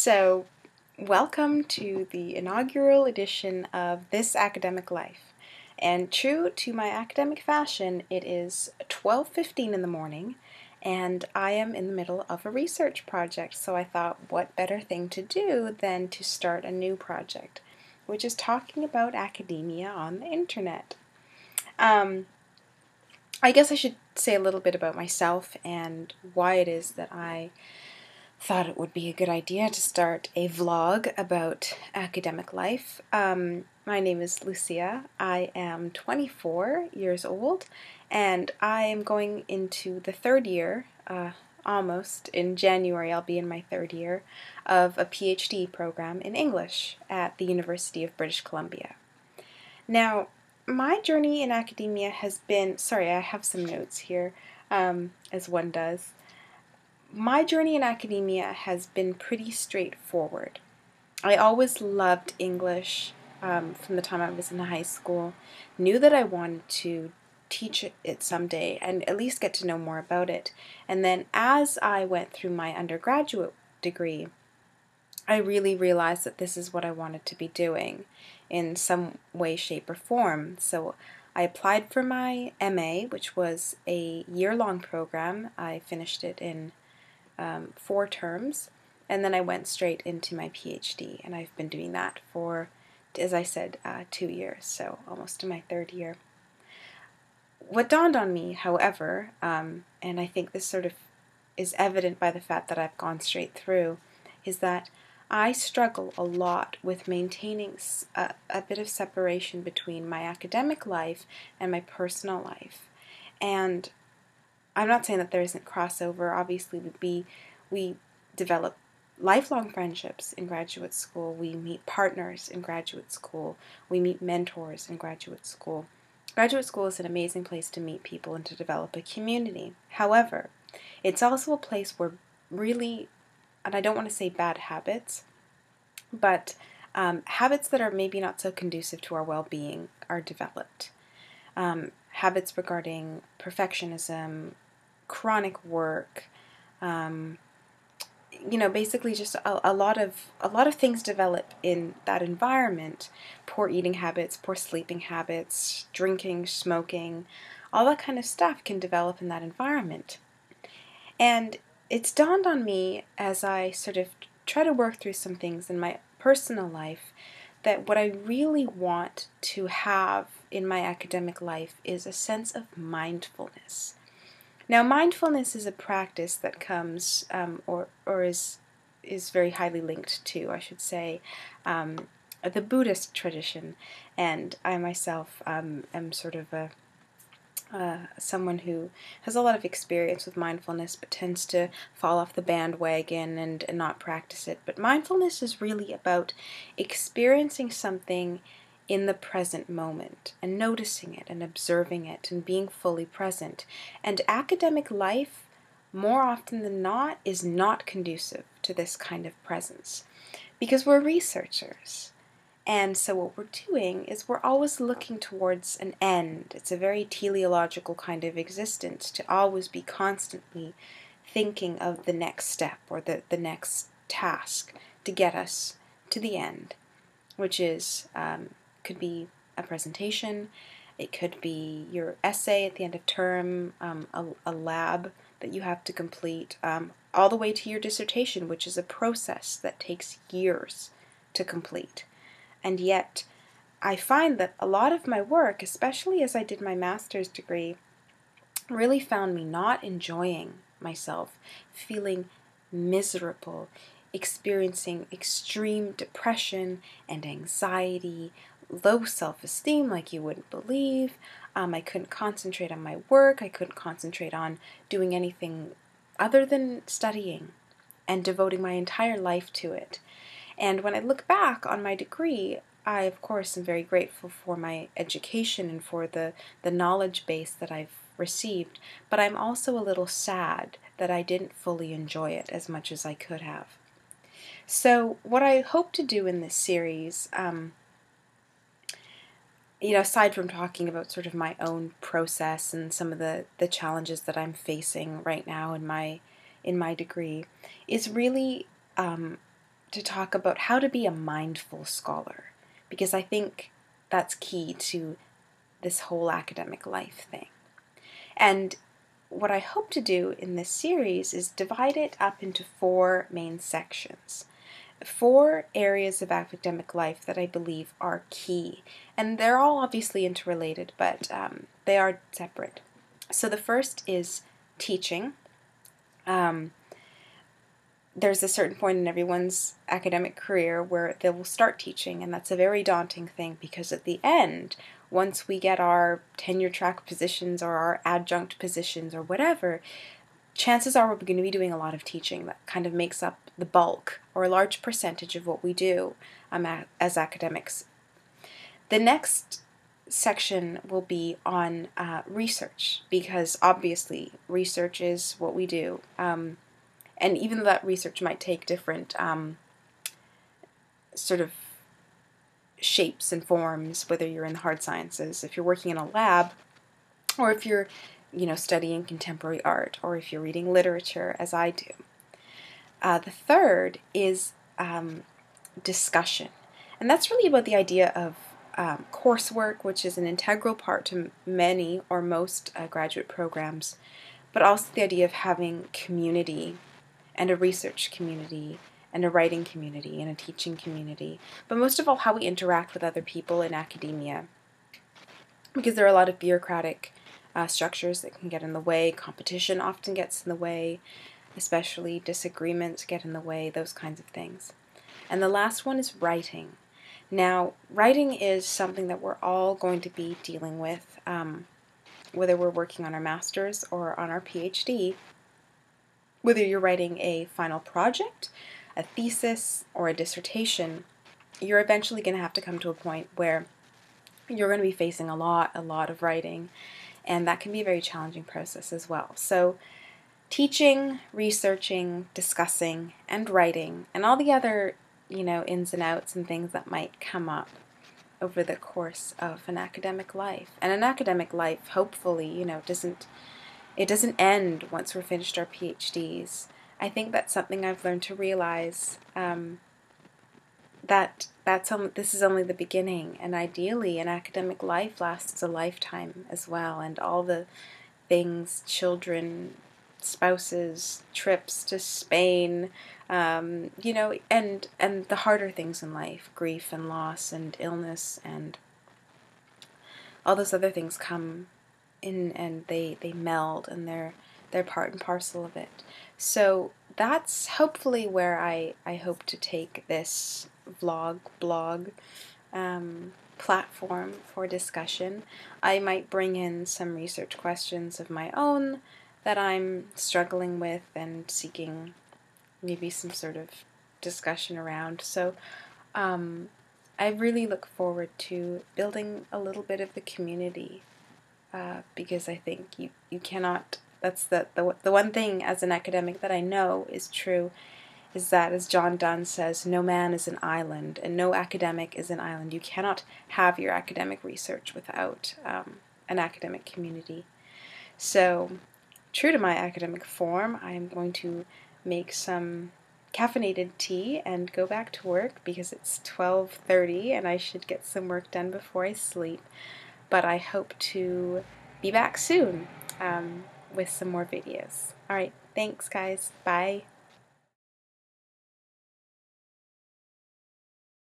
So, welcome to the inaugural edition of This Academic Life. And true to my academic fashion, it is 12:15 in the morning, and I am in the middle of a research project, so I thought what better thing to do than to start a new project, which is talking about academia on the internet. I guess I should say a little bit about myself and why it is that I thought it would be a good idea to start a vlog about academic life. My name is Lucia. I am 24 years old, and I am going into the third year, almost. In January I'll be in my third year, of a PhD program in English at the University of British Columbia. Now, my journey in academia has been, sorry, I have some notes here, as one does. My journey in academia has been pretty straightforward. I always loved English from the time I was in high school, knew that I wanted to teach it someday and at least get to know more about it. And then as I went through my undergraduate degree, I really realized that this is what I wanted to be doing in some way, shape, or form. So I applied for my MA, which was a year-long program. I finished it in 4 terms, and then I went straight into my PhD, and I've been doing that for, as I said, 2 years, so almost to my third year. What dawned on me, however, and I think this sort of is evident by the fact that I've gone straight through, is that I struggle a lot with maintaining a bit of separation between my academic life and my personal life. And I'm not saying that there isn't crossover. Obviously, we develop lifelong friendships in graduate school. We meet partners in graduate school. We meet mentors in graduate school. Graduate school is an amazing place to meet people and to develop a community. However, it's also a place where really, and I don't want to say bad habits, but habits that are maybe not so conducive to our well-being are developed. Habits regarding perfectionism, chronic work, basically just a lot of things develop in that environment. Poor eating habits, poor sleeping habits, drinking, smoking, all that kind of stuff can develop in that environment. And it's dawned on me as I sort of try to work through some things in my personal life that what I really want to have in my academic life is a sense of mindfulness. Now, mindfulness is a practice that comes, or is very highly linked to, I should say, the Buddhist tradition, and I myself am sort of someone who has a lot of experience with mindfulness, but tends to fall off the bandwagon and not practice it. But mindfulness is really about experiencing something in the present moment and noticing it and observing it and being fully present. And academic life, more often than not, is not conducive to this kind of presence because we're researchers. And so what we're doing is we're always looking towards an end. It's a very teleological kind of existence to always be constantly thinking of the next step or the next task to get us to the end, which is could be a presentation, it could be your essay at the end of term, a lab that you have to complete, all the way to your dissertation, which is a process that takes years to complete. And yet, I find that a lot of my work, especially as I did my master's degree, really found me not enjoying myself, feeling miserable, experiencing extreme depression and anxiety, low self-esteem like you wouldn't believe. I couldn't concentrate on my work. I couldn't concentrate on doing anything other than studying and devoting my entire life to it. And when I look back on my degree, I, of course, am very grateful for my education and for the knowledge base that I've received, but I'm also a little sad that I didn't fully enjoy it as much as I could have. So what I hope to do in this series, aside from talking about sort of my own process and some of the challenges that I'm facing right now in my degree, is really to to talk about how to be a mindful scholar, because I think that's key to this whole academic life thing. And what I hope to do in this series is divide it up into 4 main sections. 4 areas of academic life that I believe are key. And they're all obviously interrelated, but they are separate. So the first is teaching. There's a certain point in everyone's academic career where they will start teaching, and that's a very daunting thing, because at the end, once we get our tenure track positions or our adjunct positions or whatever, chances are we're going to be doing a lot of teaching. That kind of makes up the bulk or a large percentage of what we do as academics. The next section will be on research, because obviously research is what we do. And even though that research might take different sort of shapes and forms, whether you're in the hard sciences, if you're working in a lab, or if you're, studying contemporary art, or if you're reading literature, as I do. The third is discussion. And that's really about the idea of coursework, which is an integral part to many or most graduate programs, but also the idea of having community, and a research community, and a writing community, and a teaching community, but most of all how we interact with other people in academia, because there are a lot of bureaucratic structures that can get in the way. Competition often gets in the way, especially disagreements get in the way, those kinds of things. And the last one is writing. Now, writing is something that we're all going to be dealing with, whether we're working on our master's or on our PhD. Whether you're writing a final project, a thesis, or a dissertation, you're eventually going to have to come to a point where you're going to be facing a lot of writing, and that can be a very challenging process as well. So teaching, researching, discussing, and writing, and all the other, ins and outs and things that might come up over the course of an academic life. And an academic life, hopefully, it doesn't end once we're finished our PhDs. I think that's something I've learned to realize, this is only the beginning, and ideally an academic life lasts a lifetime as well, and all the things, children, spouses, trips to Spain, and the harder things in life, grief and loss and illness and all those other things come in, and they meld, and they're part and parcel of it. So that's hopefully where I hope to take this blog platform for discussion. I might bring in some research questions of my own that I'm struggling with and seeking maybe some sort of discussion around. So I really look forward to building a little bit of the community, because I think you cannot, that's the one thing as an academic that I know is true, is that, as John Donne says, no man is an island, and no academic is an island. You cannot have your academic research without an academic community. So, true to my academic form, I am going to make some caffeinated tea and go back to work, because it's 12:30 and I should get some work done before I sleep. But I hope to be back soon with some more videos. Alright, thanks guys. Bye.